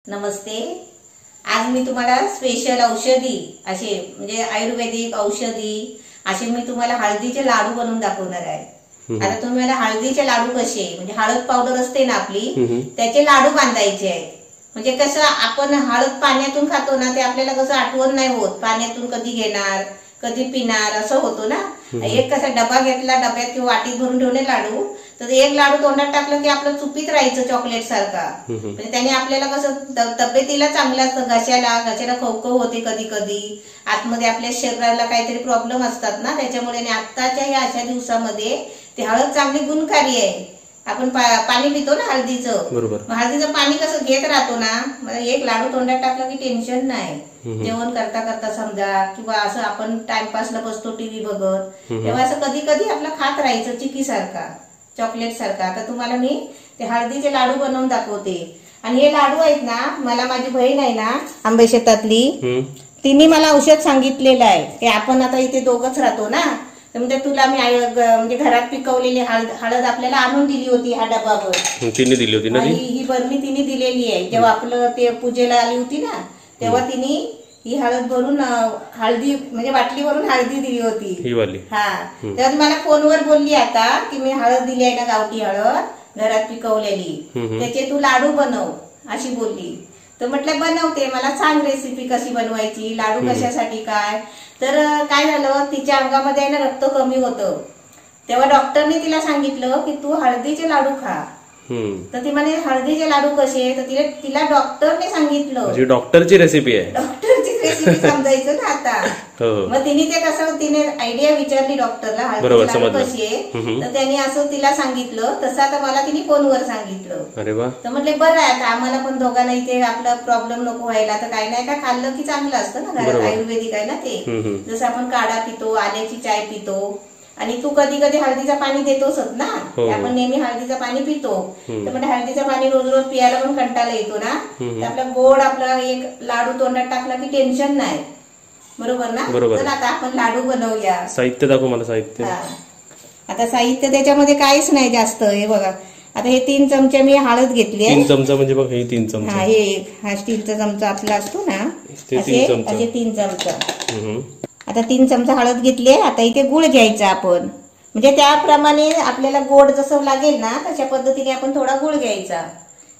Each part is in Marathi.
नमस्ते। आज मी तुम्हाला स्पेशल औषधी असे म्हणजे आयुर्वेदिक औषधी असे मी तुम्हाला हळदीचे लाडू बनवून दाखवणार आहे। आता तुम्ही मला हळदीचे लाडू कसे म्हणजे हळद पावडर असते ना आपली त्याचे लाडू बांधायचे आहेत। म्हणजे कसं आपण हळद पाण्यातून खातो ना ते आपल्याला कसं आठवण नाही होत, पाण्यातून कधी घेणार कधी पिणार असं होतो ना। एक कसा डबा घेतला, डब्यात किंवा वाटीत भरून ठेवले लाडू, तर एक लाडू तोंडात टाकलं की आपलं चुपीत राहायचं चॉकलेट सारखा। म्हणजे त्याने आपल्याला कसं तब्येतीला चांगलं असतं, घशाला खवखव होते, कधी कधी आतमध्ये आपल्या शरीराला काहीतरी प्रॉब्लेम असतात ना त्याच्यामुळे। आणि आत्ताच्या या अशा दिवसामध्ये ते हळद चांगली गुणकारी आहे। आपण पाणी पितो ना हळदीचं, बरोबर, हळदीचं पाणी कसं घेत राहतो ना, मला एक लाडू तोंडात टाकलं की टेन्शन नाही। जेवण करता करता समजा किंवा असं आपण टाइमपासला बसतो टीव्ही बघत, तेव्हा असं कधी कधी आपलं खात राहायचं चिकी सारखा, चॉकलेट सारखा। आता तुम्हाला मी ते हळदीचे लाडू बनवून दाखवते। आणि हे लाडू आहेत ना, मला माझी बहीण आहे ना आंबे शेतातली, तिने मला औषध सांगितलेलं आहे की आपण आता इथे दोघच राहतो ना, तर म्हणजे तुला मी म्हणजे घरात पिकवलेली हळद आपल्याला आणून दिली होती, हा डब्बाभर तिने दिली होती ना, ही बरणी तिने दिलेली आहे। जेव्हा आपलं ते पूजेला आली होती ना तेव्हा तिने ही हळद भरून हळदी म्हणजे बाटलीवरून हळदी दिली होती ही वाली। हा, तेव्हा मला फोनवर बोलली आता की मी हळद दिली आहे ना, गावठी हळद घरात पिकवलेली, त्याचे तू लाडू बनव अशी बोलली। तर म्हटलं बनवते, मला सांग रेसिपी कशी बनवायची, लाडू कशासाठी काय। तर काय झालं, तिच्या अंगामध्ये ना रक्त कमी होतं, तेव्हा डॉक्टरने तिला सांगितलं की तू हळदीचे लाडू खा। तर ती म्हणे हळदीचे लाडू कसे, तर तिला डॉक्टरने सांगितलं, म्हणजे डॉक्टरची रेसिपी आहे, डॉक्टरची रेसिपी समजायचं ना आता। मग तिने ते कसं तिने आयडिया विचारली डॉक्टरला हळदीचे लाडू कशी आहे, तर त्यांनी असं तिला सांगितलं, तसं आता मला तिने फोनवर सांगितलं। अरे वा, तर म्हटले बरं आहे, आता आम्हाला पण दोघांना इथे आपला प्रॉब्लेम नको व्हायला, तर काही नाही काय खाल्लं की चांगलं असतं ना, घरात आयुर्वेदिक आहे ना ते। जसं आपण काढा पितो, आल्याची चाय पितो, आणि तू कधी कधी हळदीचं पाणी देतोस ना, आपण नेहमी हळदीचं पाणी पितो, तर म्हणजे हळदीचं पाणी रोज रोज पियाला पण कंटाळा येतो ना, तर आपला गोड आपला एक लाडू तोंडात टाकला की टेन्शन नाही, बरोबर ना। तर आता आपण लाडू बनवूया। साहित्य दाखव मला, साहित्य। आता साहित्य त्याच्यामध्ये काहीच नाही जास्त, हे बघा आता हे 3 चमचे मी हळद घेतली आहे। 3 चमचा म्हणजे बघ हे 3 चमचा, हा स्टीलचा चमचा आपला असतो ना, असे 3 चमचा। आता 3 चमचा हळद घेतली आहे। आता इथे गुळ घ्यायचा आपण, म्हणजे त्याप्रमाणे आपल्याला गोड जसं लागेल ना तशा पद्धतीने आपण थोडा गुळ घ्यायचा,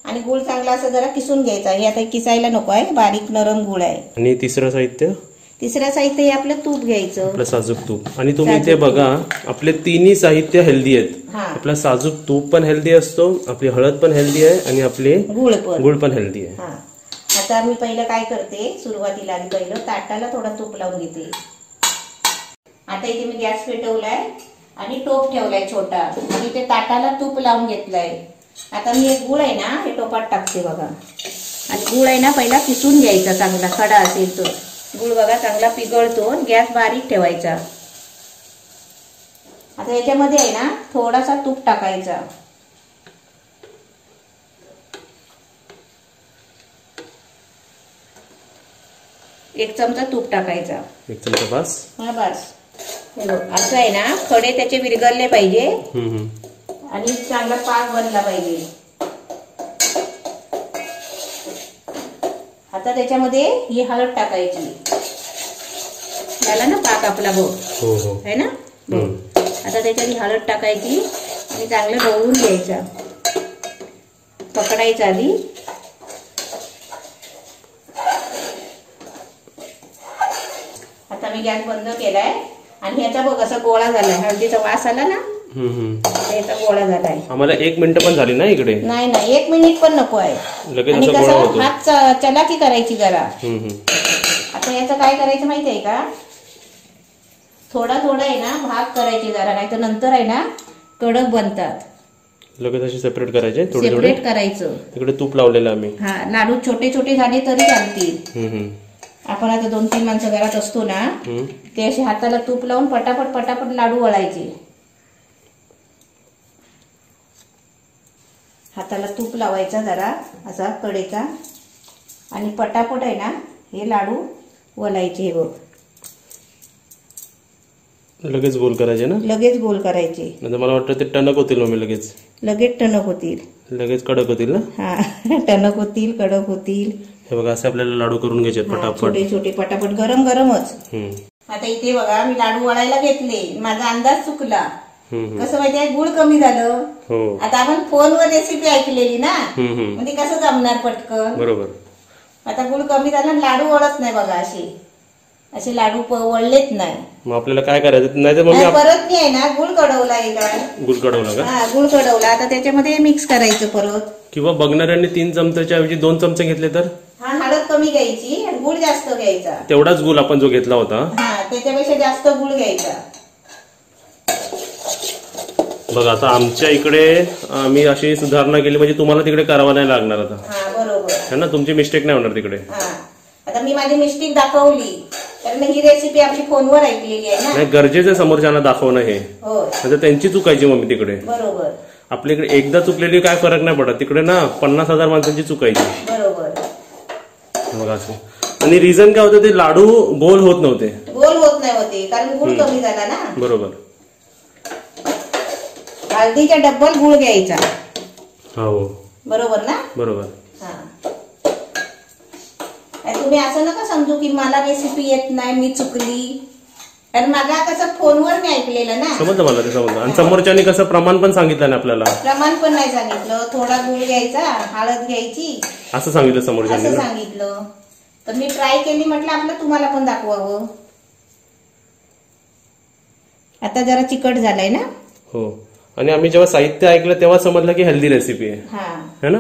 आणि गुळ चांगला असं जरा किसून घ्यायचा। हे आता किसायला नको आहे, बारीक नरम गुळ आहे। आणि तिसरं साहित्य हे आपलं तूप घ्यायचं, आपलं साजूक तूप। आणि तुम्ही इथे बघा आपले तिन्ही साहित्य हेल्दी आहेत, आपला साजूक तूप पण हेल्दी असतो, आपली हळद पण हेल्दी आहे, आणि आपले गुळ पण हेल्दी आहे। आता मी पहिलं काय करते, सुरुवातीला आधी पहिलं ताटाला थोडा तूप लावून घेते। आता इथे मी गॅस पेटवलाय आणि टोप ठेवलाय छोटा, आणि इथे ताटाला तूप लावून घेतलंय। आता मी एक गुळ आहे ना हे टोपात टाकते बघा, आणि गुळ आहे ना पहिला किसून घ्यायचा, चांगला खडा असेल तो गुळ बघा चांगला पिघळतो, गॅस बारीक ठेवायचा। आता याच्यामध्ये आहे ना थोडासा तूप टाकायचा, एक चमचा तूप टाकायचा, 1 चमचा बस, हा बस। असं आहे ना, खडे त्याचे विरघळले पाहिजे आणि चांगला पाक बनला पाहिजे। आता त्याच्यामध्ये ही हळद टाकायची, झाला ना पाक आपला बघ, है ना। आता त्याच्यात ही हळद टाकायची आणि चांगलं ढवळून घ्यायचा, पकडायचं आधी। आता मी गॅस बंद केलाय, आणि ह्याचा बघ असा गोळा झालाय, हळदीचा वास आला ना, याचा गोळा झालाय। आम्हाला 1 मिनिट पण झाली ना इकडे, नाही 1 मिनिट पण नको आहे, आणि कसं हात चलाकी करायची जरा। आता याचं काय करायचं माहिती आहे का, थोडा थोडा आहे ना भाग करायचे जरा, नाही तर नंतर आहे ना कडक बनतात, लगेच असे सेपरेट करायचे, सेपरेट करायचं। तिकडे तूप लावलेलं आम्ही, हा लाडू छोटे छोटे झाले तरी चालतील। आपण आता 2-3 माणसं घरात असतो ना, ते असे हाताला तूप लावून पटापट लाडू वळायचे, हाताला तूप लावायचा जरा असा कडेचा, आणि पटापट आहे ना हे लाडू वळायचे। हे बघ लगेच गोल करायचे ना? लगेच गोल करायचे. म्हणजे मला वाटतं ते टणक होतील मम्मी. लगेच टणक होतील. लगेच कडक होतील ना? हा टणक होतील, कडक होतील. हे बघा असे आपल्याला लाडू करून घ्यायचे पटापट, छोटे छोटे पटापट, गरम गरमच. आता इथे बघा मी लाडू वळायला घेतले. माझा अंदाज चुकला. कसं माहितीये, गुळ कमी झालं. आता आपण फोनवर रेसिपी ऐकलेली ना, म्हणजे कसं जमणार पटकन. बरोबर. आता गुळ कमी झाला, लाडू वळत नाही बघा. असे लाडू वळलेच नाही. मग आपल्याला काय करायचं? नाही तर मग परत मी आहे ना गुळ कडवला आहे का? गुळ कडवला का? हा गुळ कडवला. आता त्याच्यामध्ये मिक्स करायचं परत. किंवा बघणाऱ्यांनी 3 चमच्याच्या ऐवजी 2 चमचे घेतले तर? हा हळद कमी घ्यायची आणि गुळ जास्त घ्यायचा. तेवढाच गुळ आपण जो घेतला होता त्याच्यापेक्षा जास्त गुळ घ्यायचा. बघा आता आमच्या इकडे आम्ही अशी सुधारणा केली, म्हणजे तुम्हाला तिकडे करावा नाही लागणार आता. बरोबर है ना? तुमची मिस्टेक नाही होणार तिकडे. आता मी माझी मिस्टेक दाखवली, कारण ही रेसिपी आपली फोनवर ऐकलेली आहे ना. नाही, गरजेचं समोरच्यांना दाखवणं हे. म्हणजे त्यांची चुकायची मम्मी तिकडे. बरोबर. आपल्याकडे एकदा चुकलेली काय फरक नाही पडत, तिकडे ना 50,000 माणसांची चुकायची. बरोबर. बघा असं. आणि रिझन काय होतं, ते लाडू गोल होत नव्हते. गोल होत नाही होते कारण गुळ कमी झाला ना. बरोबर. हळदीच्या डब्बल गुळ घ्यायचा. हो बरोबर ना? बरोबर. तुम्ही असं नका समजू की मला रेसिपी येत नाही, मी चुकली. कारण माझा कसं फोनवर मी ऐकलेलं ना. समजलं मला ते, समजलं. आणि समोरच्यानी कसं प्रमाण पण सांगितलं नाही आपल्याला. प्रमाण पण नाही सांगितलं. थोडा गुळ घ्यायचा, हळद घ्यायची असं सांगितलं समोरच्यानी. असं सांगितलं. तर मी ट्राय केली, म्हटलं आपलं तुम्हाला पण दाखवावं. आता जरा चिकट झालाय ना. हो. आणि आम्ही जेव्हा साहित्य ऐकलं तेव्हा समजलं की हेल्दी रेसिपी आहे ना.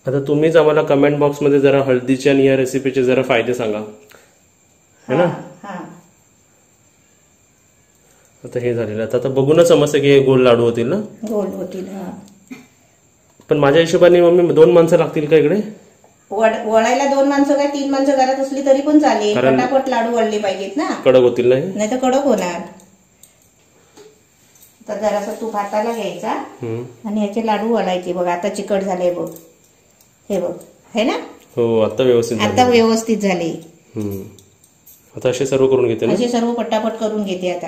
आता तुम्हीच आम्हाला कमेंट बॉक्स मध्ये जरा हळदीच्या आणि या रेसिपीचे जरा फायदे सांगा, है ना. आता हे झालेलं आता बघूनच समजतं की हे गोल लाडू होतील ना. गोल होतील. पण माझ्या हिशोबाने मम्मी 2 माणसं लागतील का इकडे वळायला? 2 माणसं काय 3 माणसं घरात असली तरी पण चालेल. फटाफट लाडू वळले पाहिजेत ना. कडक होतील नाही तर कडक होणार. तर जरासा तूप हाताला घ्यायचा आणि याचे लाडू वळायचे. बघ आता चिकट झाले बघ. हे बघ, है ना. हो आता व्यवस्थित झाले. आता असे सर्व करून घेते. असे सर्व पटापट करून घेते.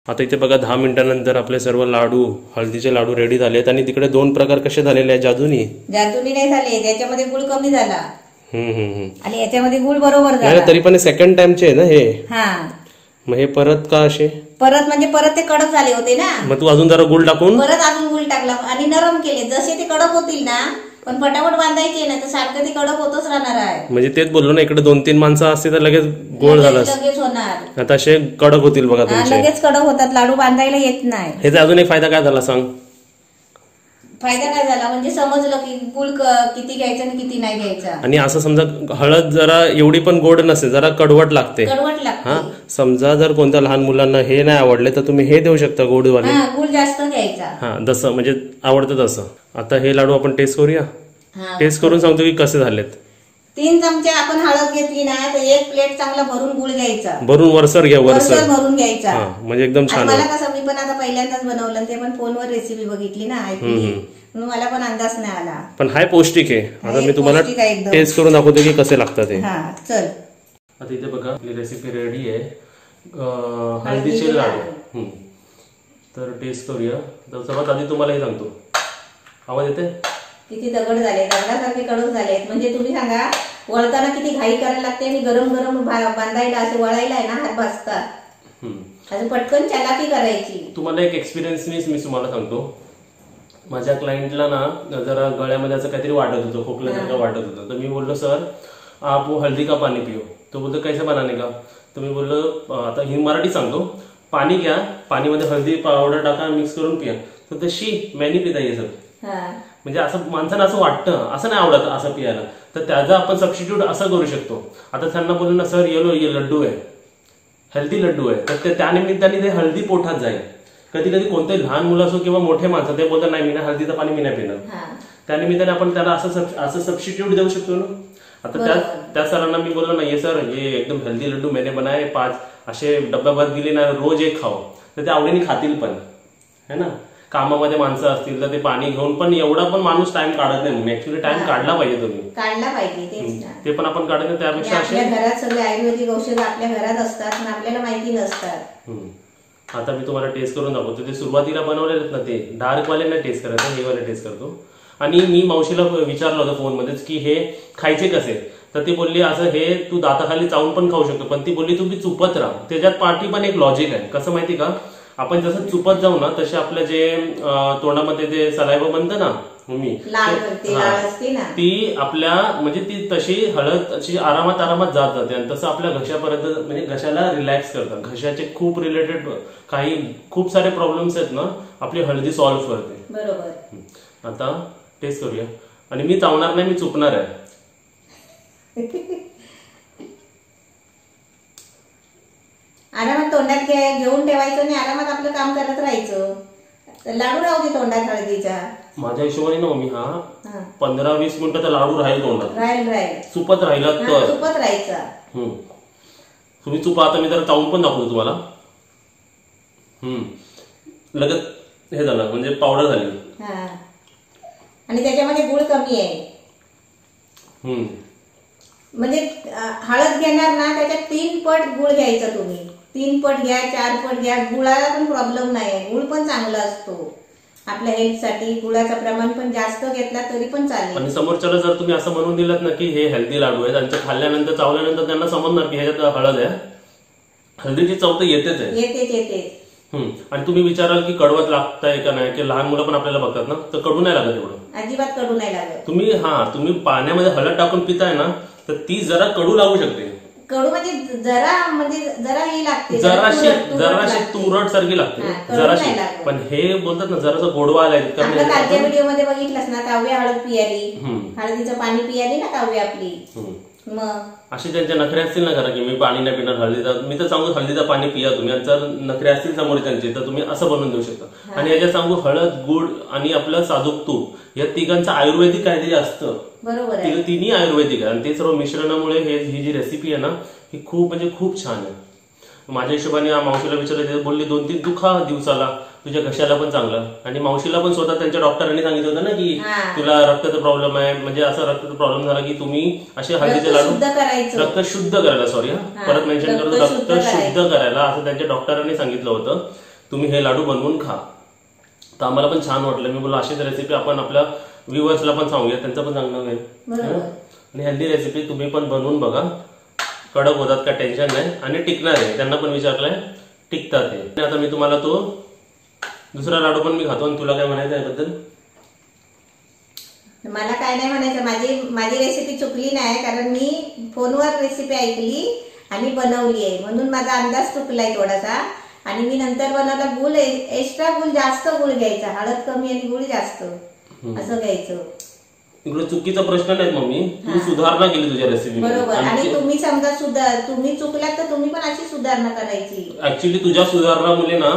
आता इथे बघा 10 मिनिटांनंतर आपले सर्व लाडू, हळदीचे लाडू रेडी झालेत. आणि तिकडे 2 प्रकार कसे झालेले आहेत? जादूनी नाही झाले. त्याच्यामध्ये गुळ कमी झाला आणि याच्यामध्ये गुळ बरोबर झाला. तरी पण सेकंड टाइमचे आहे ना हे. मग हे परत का असे? परत म्हणजे परत ते कडक झाले होते ना. मग तू अजून जरा गुळ टाकून परत अजून गुळ टाकला आणि नरम केले. जसे ते कडक होतील ना, पण पटापट बांधायचे ना, तर सारखं ते कडक होतच राहणार आहे. म्हणजे तेच बोललो ना, इकडे 2-3 माणसं असते तर लगेच गोळ झाला. लगेच होणार. आता असे कडक होतील बघा तुमचे. लगेच कडक होतात. लाडू बांधायला येत नाही. ह्याचा अजून एक फायदा काय झाला सांग? फायदा काय झाला म्हणजे समजलं की गुळ किती घ्यायचं आणि किती नाही घ्यायचा. आणि असं समजा हळद जरा एवढी पण गोड नसते, जरा कडवट लागते. समजा जर कोणत्या लहान मुलांना हे नाही आवडले तर तुम्ही हे देऊ शकता गोडवाले. गुळ जास्त घ्यायचा. जसं म्हणजे आवडतं तसं. आता हे लाडू आपण टेस्ट करूया. टेस्ट करून सांगतो की कसे झालेत. 3 चमचे आपण हळद घेतली ना, तर 1 प्लेट चांगला भरून गुळ घ्यायचा. भरून वरसर घ्या. वरसर भरून घ्यायचा. म्हणजे एकदम छान. मला कसं, मी पण आता पहिल्यांदाच बनवलं, ते पण फोनवर रेसिपी बघितली ना, ऐकली, म्हणून मला पण अंदाज नाही आला. पण हाय पौष्टिक आहे. आता मी तुम्हाला टेस्ट करून दाखवतो की कसे लागतात ते. चल आता इथे बघा आपली रेसिपी रेडी आहे, हळदीचे लाडू. तर टेस्ट करूया. तर सर्वात आधी तुम्हाला हे सांगतो, आवाज येते? किती दगड झाले, दगडासारखे कडक झाले. म्हणजे तुम्ही सांगा, वळताना किती घाई करायला लागते आणि गरम गरम बांधायला, असे वळायला आहे ना, हात भाजतात. असं पटकन चलाकी करायची. तुम्हाला एक एक्सपिरियन्स मी तुम्हाला सांगतो. माझ्या क्लायंटला ना जरा गळ्यामध्ये असं काहीतरी वाटत होतं, खोकल्यासारखं वाटत होतं. तर मी बोललो, सर आप वो हल्दी का पानी पिओ. तो बोलतो कैसे बनाने का. तर मी बोललो, आता ही मराठी सांगतो, पाणी घ्या, पाणीमध्ये हळदी पावडर टाका, मिक्स करून पिया. तर शी मैं नहीं पिता ये सब. म्हणजे असं माणसांना असं वाटतं, असं नाही आवडत असं पियाला. तर त्याचा आपण सबस्टिट्यूट असं करू शकतो. आता त्यांना बोललो ना, सर ये लड्डू आहे, हेल्दी लड्डू आहे, तर त्या निमित्ताने ते हळदी पोटात जाईल. कधी कधी कोणते लहान मुलं असो किंवा मोठे माणसं ते बोलतात, नाही मी ना हळदीचं पाणी मी नाही पिणार. त्यानिमित्ताने आपण त्याला असं सबस्टिट्यूट देऊ शकतो ना. आता त्या सरांना मी बोललो ना, ये सर ये एकदम हेल्दी लड्डू मैंने बनाए, 5 असे डब्याभर दिले ना, रोज 1 खाओ, तर ते आवडीने खातील पण, है ना. कामामध्ये माणसं असतील तर ते पाणी घेऊन पण एवढा पण माणूस टाइम काढत नाही. मम्मी ऍक्च्युली टाइम काढला पाहिजे तुम्ही. काढला पाहिजे तेच ना. ते पण आपण काढत नाही त्यापेक्षा आपल्या घरात सगळे आयुर्वेदिक औषधं आपल्या घरात असतात पण आपल्याला माहिती नसतात. आता मी तुम्हाला टेस्ट करून दाखवतो. ते सुरुवातीला बनवलेले ना ते डार्क वाले नाही टेस्ट करायचं, हे वाले टेस्ट करतो. आणि मी मावशीला विचारलं होतं फोनमध्येच की हे खायचे कसे, तर ती बोलली असं हे तू दाताखाली चावून पण खाऊ शकतो, पण ती बोलली तुम्ही चुपत राहा. त्याच्यात पाठी पण एक लॉजिक आहे. कसं माहिती का, आपण जसं चुपत जाऊ ना तसे आपलं जे तोंडामध्ये जे सलायवा बनतं ना मम्मी, ती आपल्या म्हणजे ती तशी हळद अशी आरामात आरामात जात जाते आणि तसं आपल्या घशापर्यंत म्हणजे घशाला रिलॅक्स करतात. घशाचे खूप रिलेटेड काही खूप सारे प्रॉब्लेम्स आहेत ना आपली हळदी सॉल्व्ह करते. बरोबर. आता टेस्ट करूया. आणि मी चावणार नाही, मी चुकणार आहे. आरामात तोंडात घेऊन ठेवायचं आणि आरामात आपलं काम करत राहायचं. लाडू राहू दे तोंडात हळदीच्या. माझ्या हिशोबाने ना मम्मी हा 15-20 मिनिटं तर लाडू राहील तोंडात. राहील चुपत राहिला तर चुपत राहायचा. तुम्ही चुपा. आता मी जरा चावून पण दाखवतो तुम्हाला. लगेच हे झालं म्हणजे पावडर झाली. आणि त्याच्यामध्ये गुळ कमी आहे. म्हणजे हळद घेणार ना त्याच्यात 3 पट गुळ घ्यायचा तुम्ही. 3 पट घ्या, 4 पट घ्या. गुळाला पण प्रॉब्लेम नाही. गुळ पण चांगला असतो आपल्या हेल्थसाठी. गुळाचं प्रमाण पण जास्त घेतला तरी पण चालेल. आणि समोरच्याला जर तुम्ही असं म्हणून दिलं ना की हे हेल्दी लाडू आहे, त्यांचं खाल्ल्यानंतर चावल्यानंतर त्यांना समजणार की ह्याच्यात हळद आहे. हळदीची चव तर येतेच आहे. येतेच. आणि तुम्ही विचाराल की कडवत लागतंय का नाही, की लहान मुलं पण आपल्याला बघतात ना, तर कडू नाही लागत एवढं. अजिबात कडू नाही लागत. तुम्ही पाण्यामध्ये हळद टाकून पिताय ना तर ती जरा कडू लागू शकते. कडू म्हणजे जरा ही लागते. जराशी तुरट सारखी लागते जराशी. पण हे बोलतात ना जरासा गोडवा आलाय. कालच्या व्हिडिओ मध्ये बघितलंस ना, काव्य हळद पियाली, हळदीचं पाणी पियाली ना काव्य आपली. मग असे त्यांच्या नखरे असतील ना घरा की मी पाणी नाही पिणार हळदीचा, मी तर सांगू हळदीचा पाणी पिया तुम्ही. जर नखरे असतील समोर त्यांचे तर तुम्ही असं बनवून देऊ शकता. आणि याच्यात सांगू हळद, गुळ आणि आपलं साजूक तूप या तिघांचं आयुर्वेदिक काहीतरी असतं. बरोबर आहे. तिन्ही आयुर्वेदिक आहे आणि ते सर्व मिश्रणामुळे ही जी रेसिपी आहे ना ही खूप म्हणजे खूप छान आहे. माझ्या हिशोबाने मावशीला विचारलं, बोलली 2-3 तू खा दिवसाला, तुझ्या घशाला पण चांगलं. आणि मावशीला पण स्वतः त्यांच्या डॉक्टरांनी सांगितलं होतं ना की तुला रक्ताचा प्रॉब्लेम आहे, म्हणजे असा रक्ताचा प्रॉब्लेम झाला की तुम्ही असे हळदीचे लाडू रक्त शुद्ध करायला, सॉरी परत मेन्शन करतो, रक्त शुद्ध करायला असं त्यांच्या डॉक्टरांनी सांगितलं होतं. तुम्ही हे लाडू बनवून खा. तर आम्हाला पण छान वाटलं. मी बोललो अशीच रेसिपी आपण आपल्या व्ह्युअर्सला पण सांगूया, त्यांचं पण चांगलं होईल. आणि हेल्दी रेसिपी तुम्ही पण बनवून बघा. कडक होतात का टेन्शन नाही आणि टिकणार आहे. त्यांना पण विचारलंय टिकतात ते. आता मी तुम्हाला तो दुसरा लाडू पण मी खातो. आणि तुला काय म्हणायचं याबद्दल? मला काय नाही म्हणायचं. माझी रेसिपी चुकली नाही, कारण मी फोनवर रेसिपी ऐकली आणि बनवली आहे म्हणून माझा अंदाज चुकलाय थोडासा. आणि मी नंतर बनवला. गुळ एक्स्ट्रा, गुळ जास्त गुळ घ्यायचा. हळद कमी आणि गुळ जास्त असं घ्यायचं. इकडे चुकीचा प्रश्न नाही मम्मी, तू सुधारणा केली तुझ्या रेसिपी. बरोबर. आणि तुम्ही समजा तुम्ही चुकलात तर तुम्ही पण अशी सुधारणा करायची. ऍक्च्युली तुझ्या सुधारणामुळे ना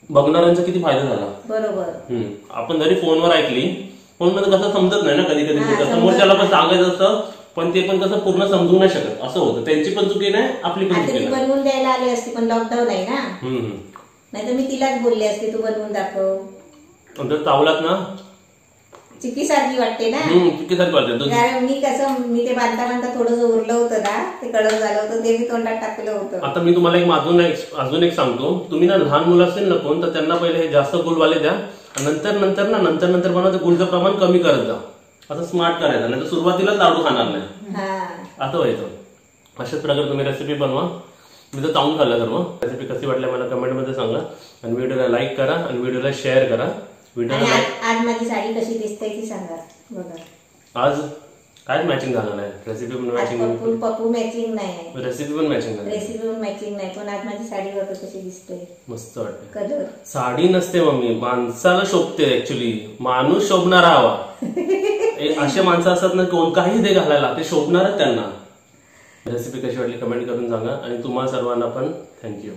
बघणाऱ्यांचा किती फायदा झाला. बरोबर. आपण जरी फोनवर ऐकली, फोनमध्ये कसं समजत नाही ना कधी कधी, समोरच्याला पण सांगायचं असतं पण ते पण कसं पूर्ण समजू नाही शकत, असं होतं. त्यांची पण चुकी नाही, आपली पण चुकी नाही. बनवून द्यायला आली असती पण लॉकडाऊन आहे ना, नाही तर मी तिलाच बोलले असते तू बनवून दाखव. नंतर चावलात ना चिकीसारखी वाटते ना. चिकीसारखी वाटते. कारण मी ते बांधता थोडंसं उरलं होतं ना, ते कडक झालं होतं, ते मी तोंडात टाकलं होतं. आता मी तुम्हाला अजून एक सांगतो. तुम्ही ना लहान मुलं असतील ना कोण, तर त्यांना पहिले हे जास्त गुळवाले द्या. नंतर बनवते गुळचं प्रमाण कमी करत जा. असं स्मार्ट करायचं, नाही तर सुरुवातीला लाडू खाणार नाही, असं व्हायचं. अशाच प्रकारे तुम्ही रेसिपी बनवा. मी तर चावून खाल्लं सर्व. रेसिपी कशी वाटली मला कमेंटमध्ये सांगा. आणि व्हिडिओला लाईक करा आणि व्हिडिओला शेअर करा. आज माझी साडी कशी दिसते ती सांगा बघा. आज काय मॅचिंग झालं नाही. रेसिपी पण मॅचिंग, पप्पू मॅचिंग नाही, रेसिपी पण मॅचिंग नाही, पण आज माझी साडी बघा कशी दिसते. मस्त वाटते. कलर साडी नसते मम्मी, माणसाला शोभते. ऍक्च्युली माणूस शोभणारा हवा. असे माणसं असतात ना कोण काही ते घालायला, ते शोभणारच त्यांना. रेसिपी कशी वाटली कमेंट करून सांगा. आणि तुम्हाला सर्वांना पण थँक्यू.